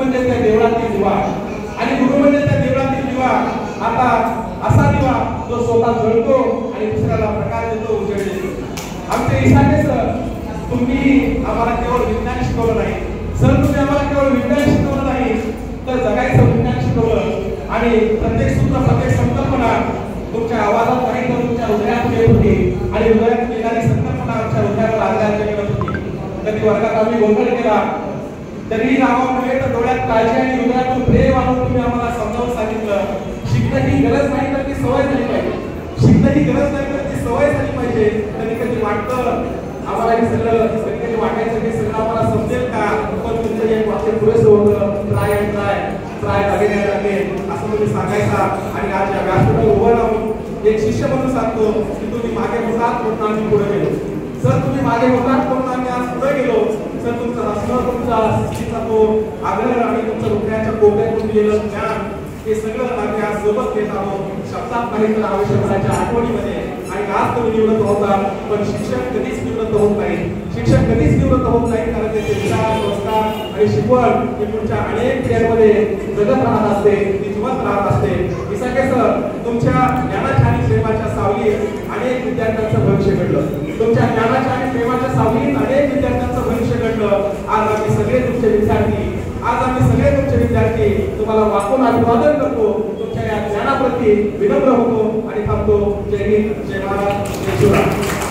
म्हणजे त्या देवळातील दिवा आणि गुरु म्हणजे त्या देवळातील दिवा आता असा दिवा जो स्वतः जळतो आणि दुसऱ्याला प्रकाश देतो, उजेड देतो. आमचे इसाने सर, तुम्ही आम्हाला केवळ विज्ञान शिकवलं नाही सर, तुम्ही आम्हाला केवळ विज्ञान शिकवलं नाही तर जगायचं विज्ञान शिकवलं आणि प्रत्येक सूत्र प्रत्येक संकल्पना तुमच्या आवाजात नाही तर तुमच्या हृदयात येत होती आणि हृदयात येणारी संकल्पना आमच्या हृदयावर आदरांजली करत होती. कधी वर्गात आम्ही गोंधळ केला तरीही नावावर नव्हे तर डोळ्यात काळजी आणि हृदयातून प्रेम आणून तुम्ही आम्हाला समजावून सांगितलं. शिकणं ही गरज नाही तर ती सवय झाली पाहिजे, शिकणं ही गरज नाही तर ती सवय झाली पाहिजे. कधी कधी वाटतं आम्हाला हे सगळं, कधी कधी वाटायचं की सगळं आम्हाला समजेल का, पण तुमचं एक वाक्य पुरेसं होतं, try and try, try again and again असं तुम्ही सांगायचा. आणि आज या व्यासपीठावर उभं राहून एक शिष्य म्हणून सांगतो की तुम्ही मागे होतात म्हणून आम्ही पुढे गेलो सर, तुम्ही मागे होतात म्हणून आम्ही आज पुढे गेलो सर. तुमचा रस्ता, तुमचा शिस्तीचा तो आग्रह आणि तुमचं हृदयाच्या कोपऱ्यातून दिलेलं ज्ञान हे सगळं आम्ही आज सोबत घेत आहोत. शब्दात नाही तर आयुष्यभराच्या आठवणीमध्ये. आणि आज तुम्ही निवडत होता पण शिक्षक कधीच निवडत होत नाही, शिक्षक कधीच निवडत होत नाही, कारण त्याचे विचार, संस्कार आणि शिकवण ही तुमच्या अनेक पिढ्यांमध्ये जगत राहत असते, ती जिवंत राहत असते. विसाके सर, तुमच्या ज्ञानाच्या आणि प्रेमाच्या सावलीत अनेक विद्यार्थ्यांचं भविष्य घडलं, तुमच्या ज्ञानाच्या आणि प्रेमाच्या सावलीत अनेक विद्यार्थ्यांचं भविष्य घडलं. आज आम्ही सगळे तुमचे विद्यार्थी, आज आम्ही सगळे तुमचे विद्यार्थी तुम्हाला वाकून अभिवादन करतो, तुमच्या या ज्ञानाप्रती विनम्र होतो आणि थांबतो. जय हिंद, जय महाराज, जय शिवराय.